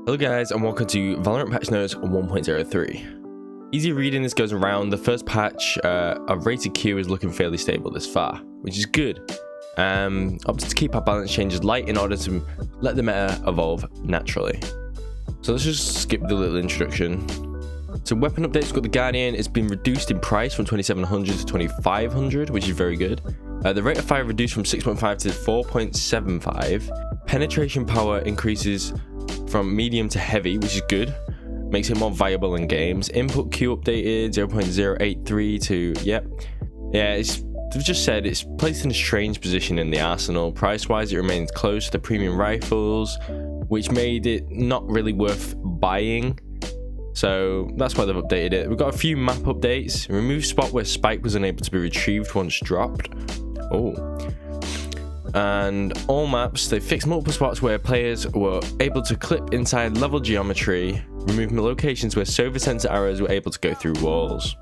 Hello guys and welcome to Valorant patch notes 1.03. Easy reading this goes around. The first patch of rated Q is looking fairly stable this far, which is good. Opted to keep our balance changes light in order to let the meta evolve naturally. So let's just skip the little introduction. So weapon updates, we've got the Guardian. It's been reduced in price from 2700 to 2500, which is very good. The rate of fire reduced from 6.5 to 4.75. Penetration power increases from medium to heavy, which is good. Makes it more viable in games. Input Q updated 0.083 to they've just said it's placed in a strange position in the arsenal. Price wise, it remains close to the premium rifles, which made it not really worth buying. So that's why they've updated it. We've got a few map updates. Remove spot where spike was unable to be retrieved once dropped. And all maps, they fixed multiple spots where players were able to clip inside level geometry, removing locations where sofa sensor arrows were able to go through walls.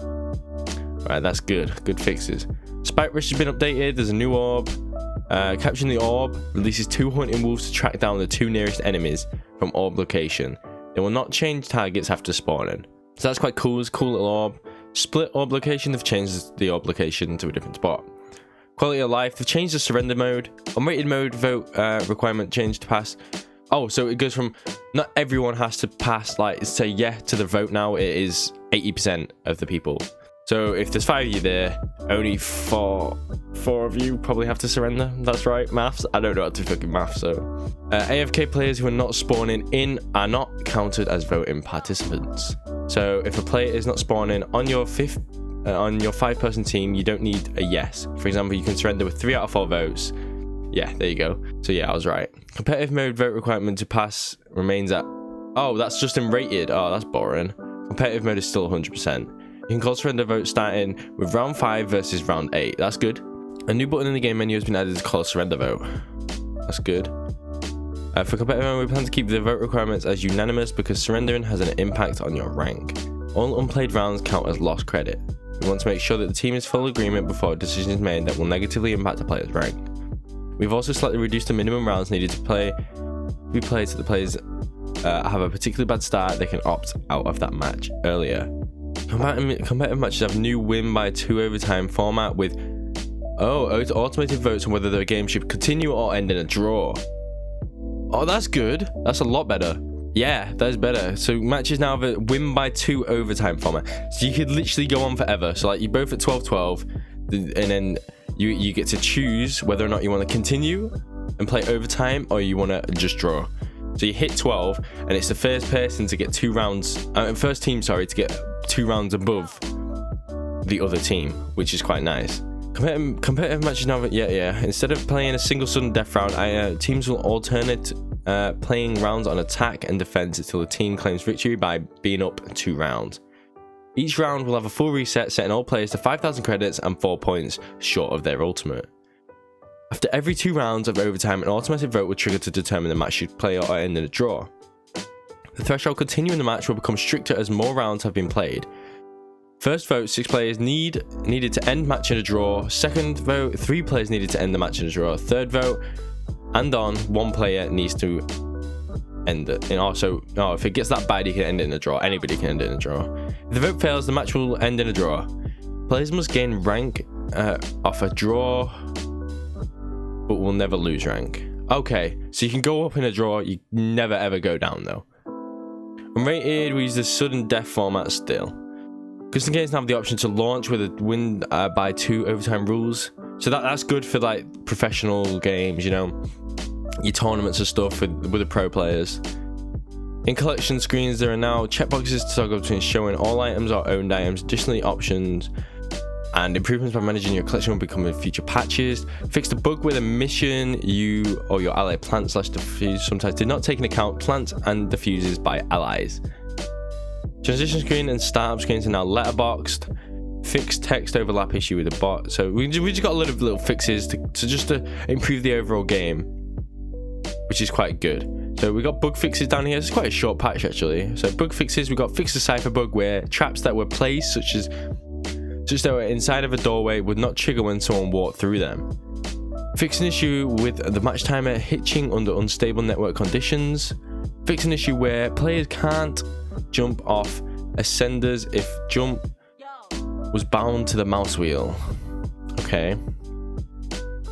Right, that's good fixes. Spike rush has been updated. There's a new orb. Capturing the orb releases 2 hunting wolves to track down the 2 nearest enemies from orb location. They will not change targets after spawning, so that's quite cool. It's a cool little orb. Split orb location, they've changed the orb location to a different spot. Quality of life, they've changed the surrender mode. Unrated mode vote requirement changed to pass. So it goes from not everyone has to pass, like say yeah to the vote now. It is 80% of the people. So if there's 5 of you there, only four of you probably have to surrender. That's right, maths. I don't know how to fucking math. So AFK players who are not spawning in are not counted as voting participants. So if a player is not spawning on your 5-person team, you don't need a yes. For example, you can surrender with 3 out of 4 votes. Yeah, there you go. So yeah, I was right. Competitive mode vote requirement to pass remains at... that's just in rated. That's boring. Competitive mode is still 100%. You can call surrender vote starting with round 5 versus round 8. That's good. A new button in the game menu has been added to call surrender vote. That's good. For competitive mode, we plan to keep the vote requirements as unanimous because surrendering has an impact on your rank. All unplayed rounds count as lost credit. We want to make sure that the team is full agreement before a decision is made that will negatively impact a player's rank. We've also slightly reduced the minimum rounds needed to be played so the players have a particularly bad start. They can opt out of that match earlier. Competitive matches have new win by 2 overtime format with automated votes on whether the game should continue or end in a draw. That's good. That's a lot better. Yeah, that is better. So matches now have a win by 2 overtime format. So you could literally go on forever. So like you're both at 12-12, and then you get to choose whether or not you want to continue and play overtime or you want to just draw. So you hit 12, and it's the first person to get 2 rounds, first team, sorry, to get 2 rounds above the other team, which is quite nice. Competitive matches now, instead of playing a single sudden death round, teams will alternate playing rounds on attack and defense until the team claims victory by being up 2 rounds. Each round will have a full reset, setting all players to 5,000 credits and 4 points short of their ultimate. After every 2 rounds of overtime, an automatic vote will trigger to determine the match should play or end in a draw. The threshold continuing the match will become stricter as more rounds have been played. First vote, 6 players needed to end match in a draw. Second vote, 3 players needed to end the match in a draw. Third vote, and 1 player needs to end it. And also, if it gets that bad, you can end it in a draw. Anybody can end it in a draw. If the vote fails, the match will end in a draw. Players must gain rank off a draw, but will never lose rank. Okay, so you can go up in a draw, you never ever go down though. Unrated, we use the sudden death format still. Custom games now have the option to launch with a win by 2 overtime rules. So that's good for like professional games, you know, your tournaments and stuff with the pro players. In collection screens, there are now checkboxes to toggle between showing all items or owned items. Additionally, options and improvements by managing your collection will become in future patches. Fixed a bug where the mission you or your ally plant / defuse sometimes did not take into account plants and diffuses by allies. Transition screen and startup screens are now letterboxed. Fixed text overlap issue with the bot. So we just got a lot of little fixes to improve the overall game, which is quite good. So we got bug fixes down here. It's quite a short patch actually. So bug fixes, we got fixed the cipher bug where traps that were placed, such that were inside of a doorway, would not trigger when someone walked through them. Fixed an issue with the match timer hitching under unstable network conditions. Fix an issue where players can't jump off ascenders if jump was bound to the mouse wheel. Okay.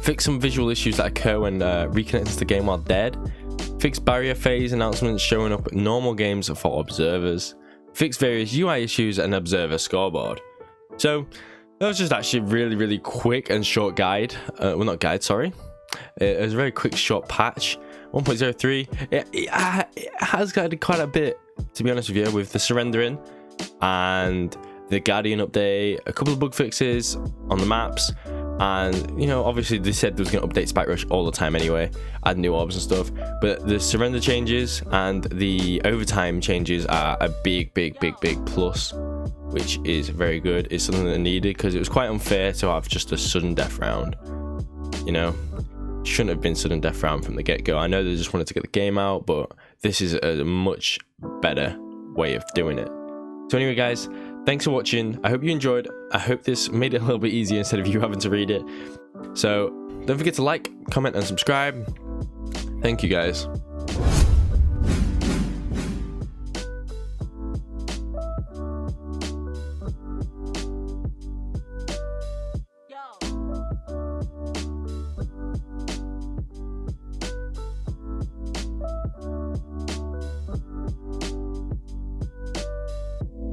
Fix some visual issues that occur when reconnecting to the game while dead. Fix barrier phase announcements showing up normal games for observers. Fix various UI issues and observer scoreboard. So that was just actually really quick and short guide. Well, not guide, sorry. It was a very quick short patch. 1.03. It has got quite a bit, to be honest with you, with the surrendering and the Guardian update, a couple of bug fixes on the maps, and you know, obviously they said they was going to update Spike Rush all the time anyway, add new orbs and stuff, but the surrender changes and the overtime changes are a big plus, which is very good. It's something that needed, because it was quite unfair to have just a sudden death round. You know, shouldn't have been sudden death round from the get-go. I know they just wanted to get the game out, but this is a much better way of doing it. So anyway guys, thanks for watching. I hope you enjoyed. I hope this made it a little bit easier instead of you having to read it. So don't forget to like, comment and subscribe. Thank you guys.